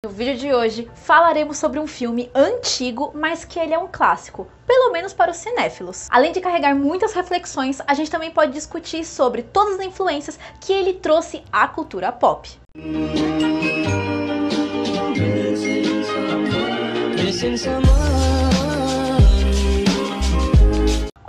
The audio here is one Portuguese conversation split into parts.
No vídeo de hoje falaremos sobre um filme antigo, mas que ele é um clássico, pelo menos para os cinéfilos. Além de carregar muitas reflexões, a gente também pode discutir sobre todas as influências que ele trouxe à cultura pop.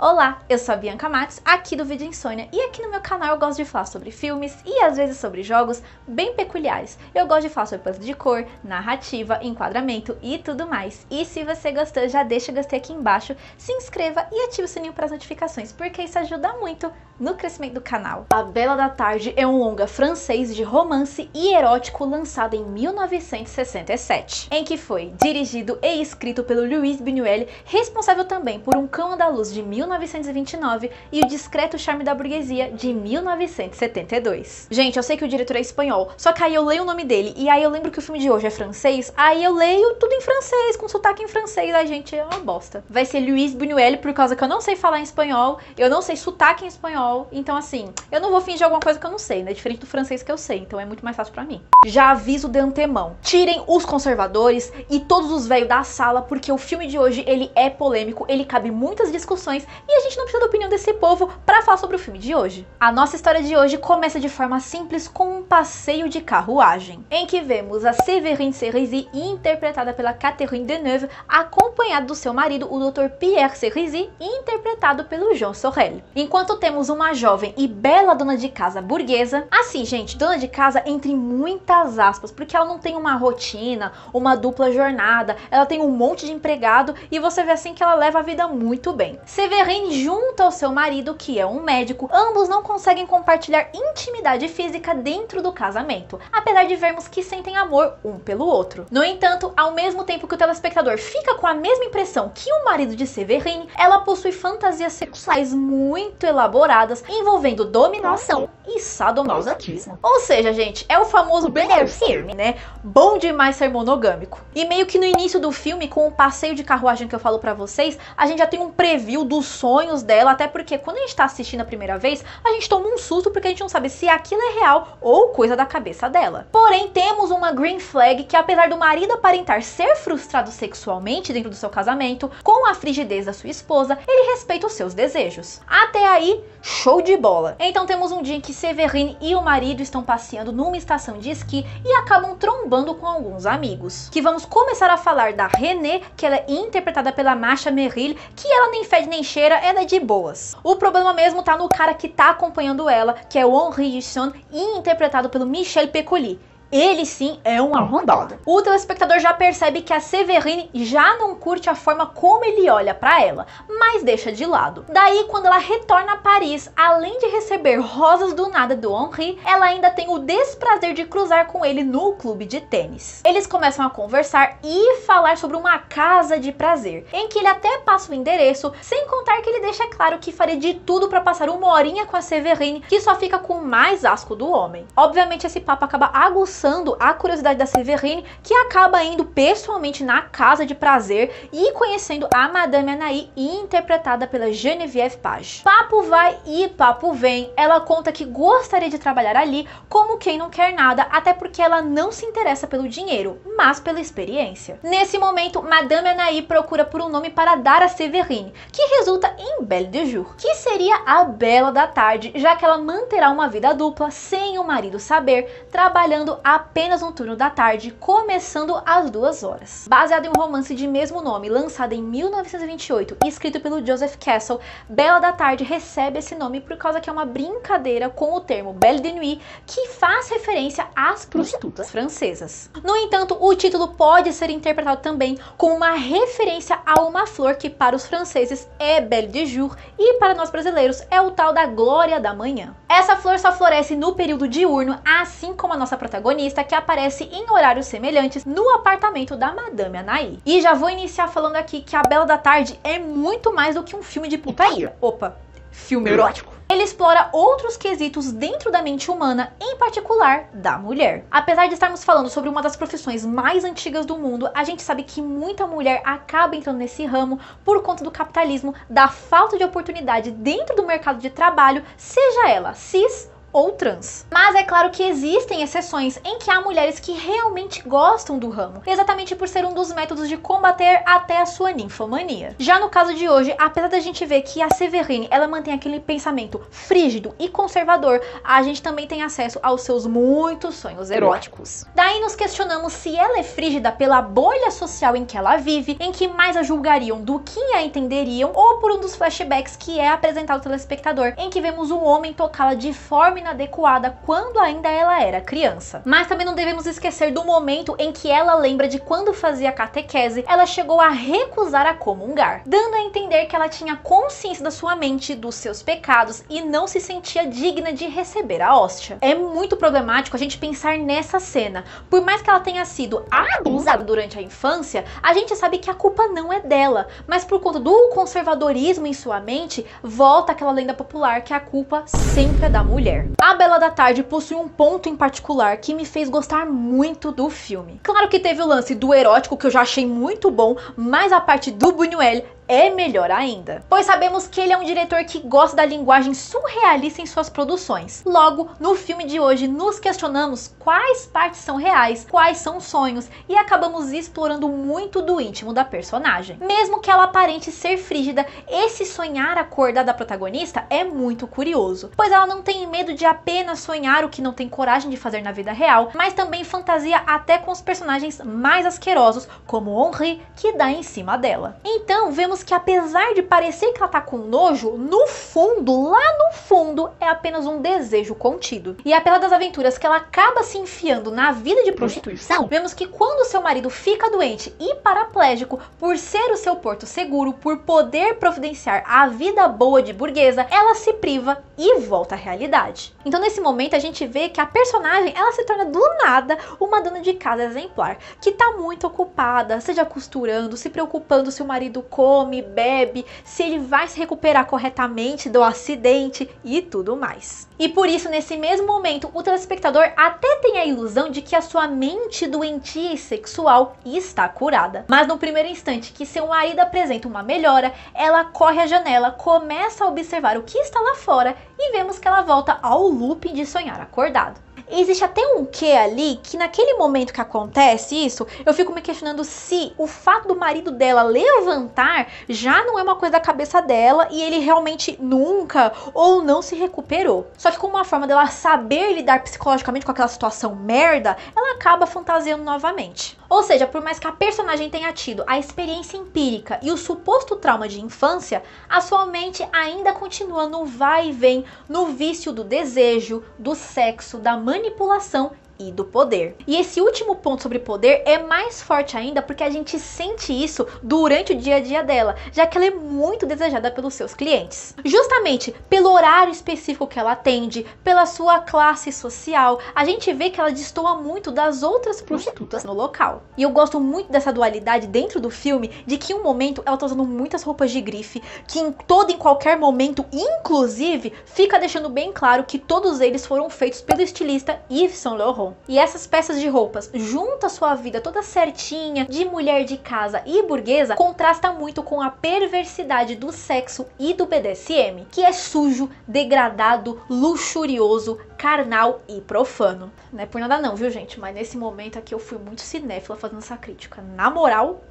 Olá, eu sou a Bianca Max, aqui do Vídeo Insônia, e aqui no meu canal eu gosto de falar sobre filmes e às vezes sobre jogos bem peculiares. Eu gosto de falar sobre puzzle de cor, narrativa, enquadramento e tudo mais. E se você gostou, já deixa o gostei aqui embaixo, se inscreva e ative o sininho para as notificações, porque isso ajuda muito no crescimento do canal. A Bela da Tarde é um longa francês de romance e erótico lançado em 1967, em que foi dirigido e escrito pelo Luis Buñuel, responsável também por Um Cão Andaluz de 1929 e O Discreto Charme da Burguesia de 1972. Gente, eu sei que o diretor é espanhol, só que aí eu leio o nome dele e aí eu lembro que o filme de hoje é francês, aí eu leio tudo em francês, com sotaque em francês, a gente é uma bosta. Vai ser Luis Buñuel por causa que eu não sei falar em espanhol, eu não sei sotaque em espanhol, então assim, eu não vou fingir alguma coisa que eu não sei, né? Diferente do francês que eu sei, então é muito mais fácil pra mim. Já aviso de antemão, tirem os conservadores e todos os velhos da sala, porque o filme de hoje, ele é polêmico, ele cabe muitas discussões e a gente não precisa da opinião desse povo pra falar sobre o filme de hoje. A nossa história de hoje começa de forma simples com um passeio de carruagem, em que vemos a Séverine Cerisy, interpretada pela Catherine Deneuve, acompanhada do seu marido, o Dr. Pierre Cerisy, interpretado pelo Jean Sorel. Enquanto temos uma jovem e bela dona de casa burguesa, assim gente, dona de casa entre muitas aspas, porque ela não tem uma rotina, uma dupla jornada, ela tem um monte de empregado e você vê assim que ela leva a vida muito bem. Séverine junto ao seu marido, que é um médico, ambos não conseguem compartilhar intimidade física dentro do casamento, apesar de vermos que sentem amor um pelo outro. No entanto, ao mesmo tempo que o telespectador fica com a mesma impressão que o marido de Séverine, ela possui fantasias sexuais muito elaboradas, envolvendo dominação e sadomasoquismo. Ou seja, gente, é o famoso bem firme, né? Bom demais ser monogâmico. E meio que no início do filme, com o passeio de carruagem que eu falo pra vocês, a gente já tem um preview dos sonhos dela, até porque quando a gente tá assistindo a primeira vez, a gente toma um susto porque a gente não sabe se aquilo é real ou coisa da cabeça dela. Porém, temos uma green flag que, apesar do marido aparentar ser frustrado sexualmente dentro do seu casamento, com a frigidez da sua esposa, ele respeita os seus desejos. Até aí, show de bola. Então temos um dia em que Séverine e o marido estão passeando numa estação de esqui e acabam trombando com alguns amigos. Que vamos começar a falar da Renée, que ela é interpretada pela Masha Merrill, que ela nem fede nem cheira, ela é de boas. O problema mesmo tá no cara que tá acompanhando ela, que é o Henri Husson, interpretado pelo Michel Piccoli. Ele sim é um arrombado. O telespectador já percebe que a Séverine já não curte a forma como ele olha pra ela, mas deixa de lado. Daí, quando ela retorna a Paris, além de receber rosas do nada do Henri, ela ainda tem o desprazer de cruzar com ele no clube de tênis. Eles começam a conversar e falar sobre uma casa de prazer, em que ele até passa o endereço, sem contar que ele deixa claro que faria de tudo pra passar uma horinha com a Séverine, que só fica com mais asco do homem. Obviamente esse papo acaba aguçando a curiosidade da Séverine, que acaba indo pessoalmente na casa de prazer e conhecendo a Madame Anaïs, interpretada pela Geneviève Page. Papo vai e papo vem, ela conta que gostaria de trabalhar ali como quem não quer nada, até porque ela não se interessa pelo dinheiro, mas pela experiência. Nesse momento, Madame Anaïs procura por um nome para dar a Séverine, que resulta em Belle de Jour, que seria a Bela da Tarde, já que ela manterá uma vida dupla sem o marido saber, trabalhando apenas no turno da tarde, começando às 2 horas. Baseado em um romance de mesmo nome, lançado em 1928 e escrito pelo Joseph Cassel, Bela da Tarde recebe esse nome por causa que é uma brincadeira com o termo Belle de Nuit, que faz referência às prostitutas francesas. No entanto, o título pode ser interpretado também como uma referência a uma flor que para os franceses é Belle de Jour e para nós brasileiros é o tal da Glória da Manhã. Essa flor só floresce no período diurno, assim como a nossa protagonista, que aparece em horários semelhantes no apartamento da Madame Anaïs. E já vou iniciar falando aqui que a Bela da Tarde é muito mais do que um filme de putaria. Opa, filme erótico. Ele explora outros quesitos dentro da mente humana, em particular da mulher. Apesar de estarmos falando sobre uma das profissões mais antigas do mundo, a gente sabe que muita mulher acaba entrando nesse ramo por conta do capitalismo, da falta de oportunidade dentro do mercado de trabalho, seja ela cis ou trans. Mas é claro que existem exceções em que há mulheres que realmente gostam do ramo, exatamente por ser um dos métodos de combater até a sua ninfomania. Já no caso de hoje, apesar da gente ver que a Séverine, ela mantém aquele pensamento frígido e conservador, a gente também tem acesso aos seus muitos sonhos eróticos. Daí nos questionamos se ela é frígida pela bolha social em que ela vive, em que mais a julgariam do que a entenderiam, ou por um dos flashbacks que é apresentado ao telespectador, em que vemos um homem tocá-la de forma inadequada quando ainda ela era criança. Mas também não devemos esquecer do momento em que ela lembra de quando fazia catequese, ela chegou a recusar a comungar, dando a entender que ela tinha consciência da sua mente, dos seus pecados e não se sentia digna de receber a hóstia. É muito problemático a gente pensar nessa cena. Por mais que ela tenha sido abusada durante a infância, a gente sabe que a culpa não é dela, mas por conta do conservadorismo em sua mente, volta aquela lenda popular que a culpa sempre é da mulher. A Bela da Tarde possui um ponto em particular que me fez gostar muito do filme. Claro que teve o lance do erótico, que eu já achei muito bom, mas a parte do Buñuel é melhor ainda, pois sabemos que ele é um diretor que gosta da linguagem surrealista em suas produções. Logo, no filme de hoje, nos questionamos quais partes são reais, quais são sonhos, e acabamos explorando muito do íntimo da personagem. Mesmo que ela aparente ser frígida, esse sonhar acordar da protagonista é muito curioso, pois ela não tem medo de apenas sonhar o que não tem coragem de fazer na vida real, mas também fantasia até com os personagens mais asquerosos, como Henri, que dá em cima dela. Então, vemos que apesar de parecer que ela tá com nojo, no fundo, lá no fundo, é apenas um desejo contido. E apesar das aventuras que ela acaba se enfiando na vida de prostituição, vemos que quando seu marido fica doente e paraplégico, por ser o seu porto seguro, por poder providenciar a vida boa de burguesa, ela se priva e volta à realidade. Então nesse momento a gente vê que a personagem, ela se torna do nada uma dona de casa exemplar, que tá muito ocupada, seja costurando, se preocupando se o marido come, bebe, se ele vai se recuperar corretamente do acidente e tudo mais. E por isso, nesse mesmo momento, o telespectador até tem a ilusão de que a sua mente doentia e sexual está curada. Mas no primeiro instante que seu marido apresenta uma melhora, ela corre à janela, começa a observar o que está lá fora e vemos que ela volta ao loop de sonhar acordado. Existe até um quê ali que naquele momento que acontece isso, eu fico me questionando se o fato do marido dela levantar já não é uma coisa da cabeça dela e ele realmente nunca ou não se recuperou. Só que como uma forma dela saber lidar psicologicamente com aquela situação merda, ela acaba fantasiando novamente. Ou seja, por mais que a personagem tenha tido a experiência empírica e o suposto trauma de infância, a sua mente ainda continua no vai e vem, no vício do desejo, do sexo, da manipulação e do poder. E esse último ponto sobre poder é mais forte ainda porque a gente sente isso durante o dia a dia dela, já que ela é muito desejada pelos seus clientes. Justamente pelo horário específico que ela atende, pela sua classe social, a gente vê que ela destoa muito das outras prostitutas no local. E eu gosto muito dessa dualidade dentro do filme, de que em um momento ela tá usando muitas roupas de grife, que em qualquer momento, inclusive, fica deixando bem claro que todos eles foram feitos pelo estilista Yves Saint Laurent. E essas peças de roupas, junto à sua vida toda certinha, de mulher de casa e burguesa, contrasta muito com a perversidade do sexo e do BDSM, que é sujo, degradado, luxurioso, carnal e profano. Não é por nada não, viu gente? Mas nesse momento aqui eu fui muito cinéfila fazendo essa crítica. Na moral,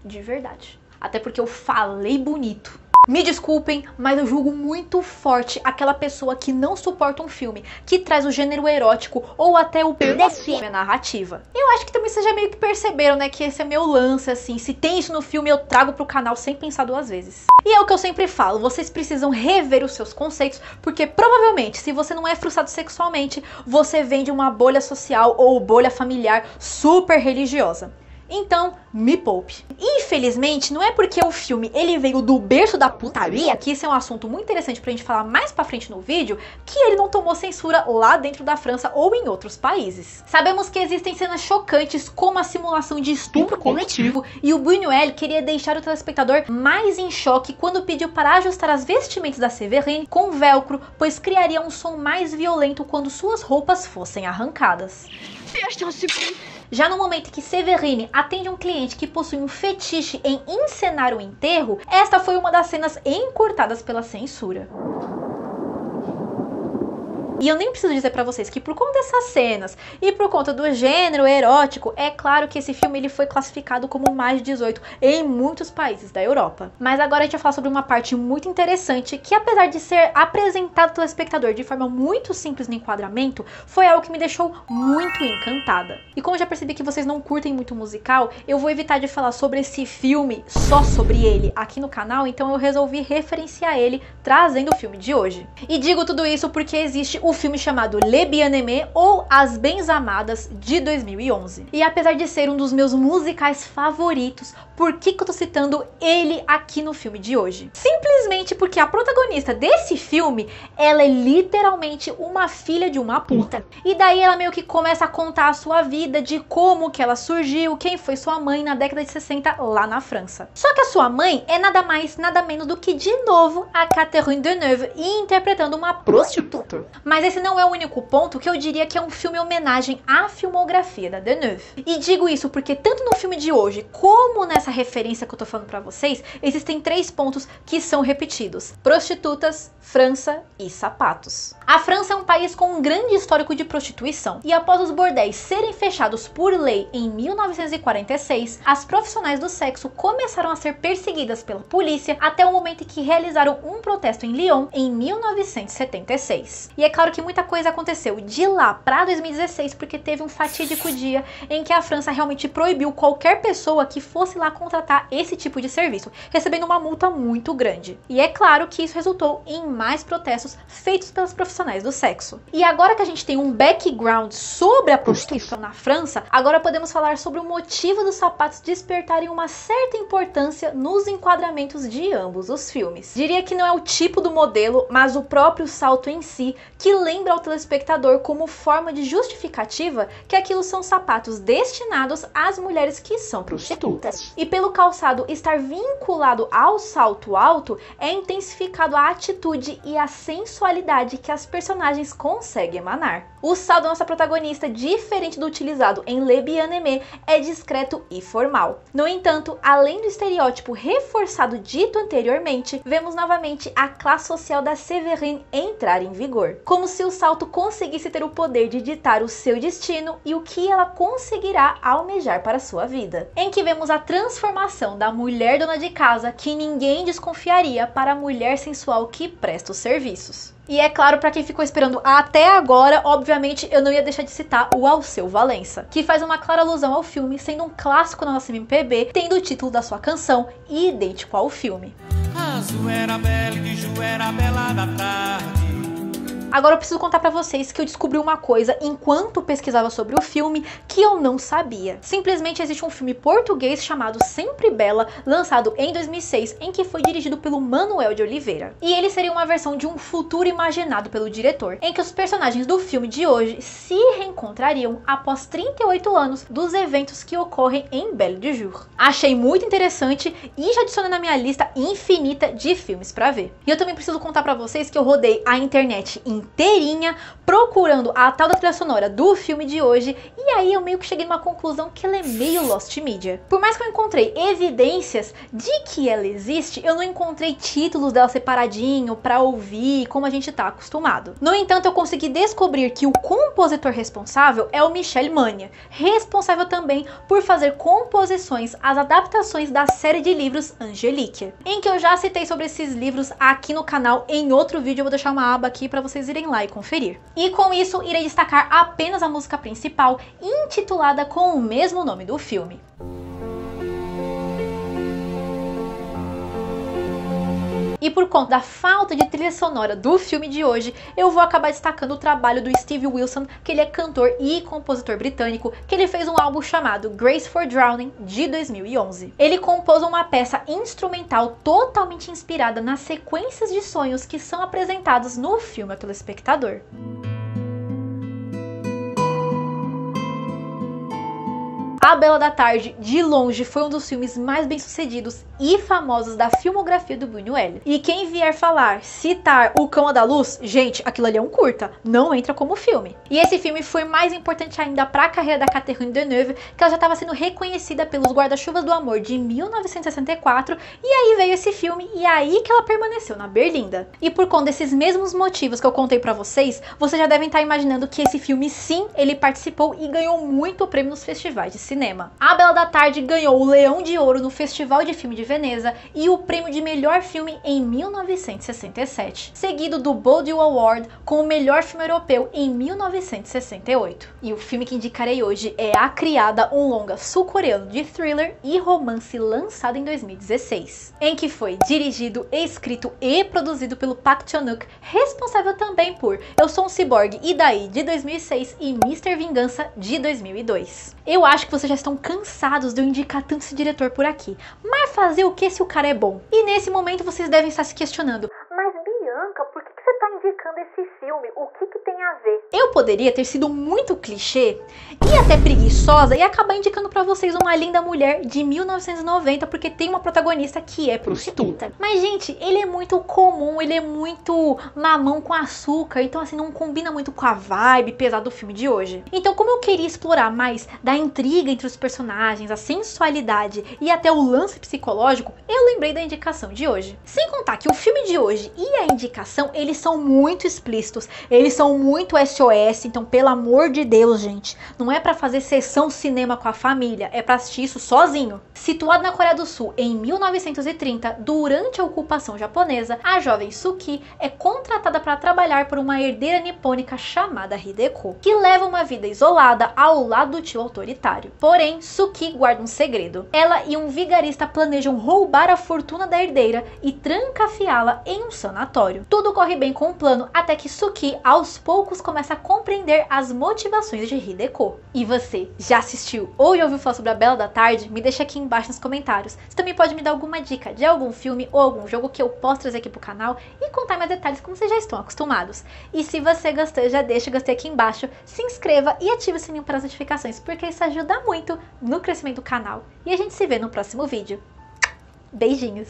de verdade. Até porque eu falei bonito. Me desculpem, mas eu julgo muito forte aquela pessoa que não suporta um filme que traz o gênero erótico ou até o BDSM na narrativa. Eu acho que também vocês já meio que perceberam, né, que esse é meu lance, assim, se tem isso no filme eu trago pro canal sem pensar duas vezes. E é o que eu sempre falo, vocês precisam rever os seus conceitos, porque provavelmente, se você não é frustrado sexualmente, você vem de uma bolha social ou bolha familiar super religiosa. Então, me poupe. Infelizmente, não é porque o filme ele veio do berço da putaria, que isso é um assunto muito interessante pra gente falar mais pra frente no vídeo, que ele não tomou censura lá dentro da França ou em outros países. Sabemos que existem cenas chocantes como a simulação de estupro coletivo, e o Buñuel queria deixar o telespectador mais em choque quando pediu para ajustar as vestimentas da Séverine com velcro, pois criaria um som mais violento quando suas roupas fossem arrancadas. Já no momento que Séverine atende um cliente que possui um fetiche em encenar o enterro, esta foi uma das cenas encurtadas pela censura. E eu nem preciso dizer pra vocês que por conta dessas cenas e por conta do gênero erótico, é claro que esse filme ele foi classificado como mais de 18 em muitos países da Europa. Mas agora a gente vai falar sobre uma parte muito interessante que, apesar de ser apresentado ao telespectador de forma muito simples no enquadramento, foi algo que me deixou muito encantada. E como eu já percebi que vocês não curtem muito musical, eu vou evitar de falar sobre esse filme, só sobre ele, aqui no canal, então eu resolvi referenciar ele trazendo o filme de hoje. E digo tudo isso porque existe o filme chamado Les Bien-Aimés, ou As Bens-Amadas, de 2011. E apesar de ser um dos meus musicais favoritos, por que eu tô citando ele aqui no filme de hoje? Simplesmente porque a protagonista desse filme, ela é literalmente uma filha de uma puta. E daí ela meio que começa a contar a sua vida, de como que ela surgiu, quem foi sua mãe na década de 60 lá na França. Só que a sua mãe é nada mais, nada menos do que, de novo, a Catherine Deneuve, interpretando uma prostituta. Mas esse não é o único ponto que eu diria que é um filme homenagem à filmografia da Deneuve. E digo isso porque tanto no filme de hoje, como nessa referência que eu tô falando pra vocês, existem 3 pontos que são repetidos: prostitutas, França e sapatos. A França é um país com um grande histórico de prostituição, e após os bordéis serem fechados por lei em 1946, as profissionais do sexo começaram a ser perseguidas pela polícia até o momento em que realizaram um protesto em Lyon em 1976. E é claro que muita coisa aconteceu de lá para 2016, porque teve um fatídico dia em que a França realmente proibiu qualquer pessoa que fosse lá contratar esse tipo de serviço, recebendo uma multa muito grande. E é claro que isso resultou em mais protestos feitos pelas profissionais do sexo. E agora que a gente tem um background sobre a prostituição na França, agora podemos falar sobre o motivo dos sapatos despertarem uma certa importância nos enquadramentos de ambos os filmes. Diria que não é o tipo do modelo, mas o próprio salto em si, que lembra ao telespectador como forma de justificativa que aquilo são sapatos destinados às mulheres que são prostitutas. E pelo calçado estar vinculado ao salto alto, é intensificado a atitude e a sensualidade que as personagens conseguem emanar. O salto da nossa protagonista, diferente do utilizado em Les Bien-Aimés, é discreto e formal. No entanto, além do estereótipo reforçado dito anteriormente, vemos novamente a classe social da Séverine entrar em vigor. Como se o salto conseguisse ter o poder de ditar o seu destino e o que ela conseguirá almejar para sua vida. Em que vemos a transformação da mulher dona de casa que ninguém desconfiaria para a mulher sensual que presta os serviços. E é claro, para quem ficou esperando até agora, obviamente eu não ia deixar de citar o Alceu Valença, que faz uma clara alusão ao filme, sendo um clássico na nossa MPB, tendo o título da sua canção idêntico ao filme. Azul era bela e Ju era bela da tarde. Agora eu preciso contar pra vocês que eu descobri uma coisa enquanto pesquisava sobre o filme que eu não sabia. Simplesmente existe um filme português chamado Sempre Bela, lançado em 2006, em que foi dirigido pelo Manuel de Oliveira. E ele seria uma versão de um futuro imaginado pelo diretor, em que os personagens do filme de hoje se reencontrariam após 38 anos dos eventos que ocorrem em Belle de Jour. Achei muito interessante e já adicionei na minha lista infinita de filmes pra ver. E eu também preciso contar pra vocês que eu rodei a internet inteirinha procurando a tal da trilha sonora do filme de hoje, e aí eu meio que cheguei numa conclusão que ela é meio lost media. Por mais que eu encontrei evidências de que ela existe, eu não encontrei títulos dela separadinho pra ouvir como a gente tá acostumado. No entanto, eu consegui descobrir que o compositor responsável é o Michel Magna, responsável também por fazer composições às adaptações da série de livros Angelique, em que eu já citei sobre esses livros aqui no canal em outro vídeo. Eu vou deixar uma aba aqui pra vocês irem lá e conferir. E com isso, irei destacar apenas a música principal, intitulada com o mesmo nome do filme. E por conta da falta de trilha sonora do filme de hoje, eu vou acabar destacando o trabalho do Steve Wilson, que ele é cantor e compositor britânico, que ele fez um álbum chamado Grace for Drowning, de 2011. Ele compôs uma peça instrumental totalmente inspirada nas sequências de sonhos que são apresentados no filme ao telespectador. A Bela da Tarde, de longe, foi um dos filmes mais bem-sucedidos e famosos da filmografia do Buñuel. E quem vier falar, citar O Cão da Luz, gente, aquilo ali é um curta, não entra como filme. E esse filme foi mais importante ainda para a carreira da Catherine Deneuve, que ela já estava sendo reconhecida pelos Guarda-Chuvas do Amor de 1964, e aí veio esse filme e é aí que ela permaneceu, na Berlinda. E por conta desses mesmos motivos que eu contei pra vocês já devem estar imaginando que esse filme, sim, ele participou e ganhou muito prêmio nos festivais de cinema. A Bela da Tarde ganhou o Leão de Ouro no Festival de Filme de Veneza e o prêmio de melhor filme em 1967, seguido do Boudil Award com o melhor filme europeu em 1968. E o filme que indicarei hoje é A Criada, um longa sul-coreano de thriller e romance lançado em 2016, em que foi dirigido, escrito e produzido pelo Park Chan-wook, responsável também por Eu Sou um Cyborg e Daí, de 2006, e Mr. Vingança, de 2002. Eu acho que vocês já estão cansados de eu indicar tanto esse diretor por aqui, mas fazer o que se o cara é bom? E nesse momento vocês devem estar se questionando, mas Bianca, por que você está indicando esse filme? O que tem a ver? Eu poderia ter sido muito clichê e até preguiçosa e acabar indicando pra vocês Uma Linda Mulher, de 1990, porque tem uma protagonista que é prostituta. Mas, gente, ele é muito comum, ele é muito mamão com açúcar, então assim, não combina muito com a vibe pesada do filme de hoje. Então, como eu queria explorar mais da intriga entre os personagens, a sensualidade e até o lance psicológico, eu lembrei da indicação de hoje. Sem contar que o filme de hoje e a indicação, eles são muito explícitos, eles são muito SOS, então pelo amor de Deus, gente, não é pra fazer sessão cinema com a família, é pra assistir isso sozinho. Situado na Coreia do Sul em 1930, durante a ocupação japonesa, a jovem Suki é contratada para trabalhar por uma herdeira nipônica chamada Hideko, que leva uma vida isolada ao lado do tio autoritário. Porém, Suki guarda um segredo. Ela e um vigarista planejam roubar a fortuna da herdeira e trancafiá-la em um sanatório. Tudo corre bem com o plano até que Suki, aos poucos, começa a compreender as motivações de Hideko. E você, já assistiu ou já ouviu falar sobre A Bela da Tarde? Me deixa aqui embaixo nos comentários. Você também pode me dar alguma dica de algum filme ou algum jogo que eu posso trazer aqui pro canal e contar mais detalhes como vocês já estão acostumados. E se você gostou, já deixa o gostei aqui embaixo, se inscreva e ative o sininho para as notificações, porque isso ajuda muito no crescimento do canal. E a gente se vê no próximo vídeo. Beijinhos!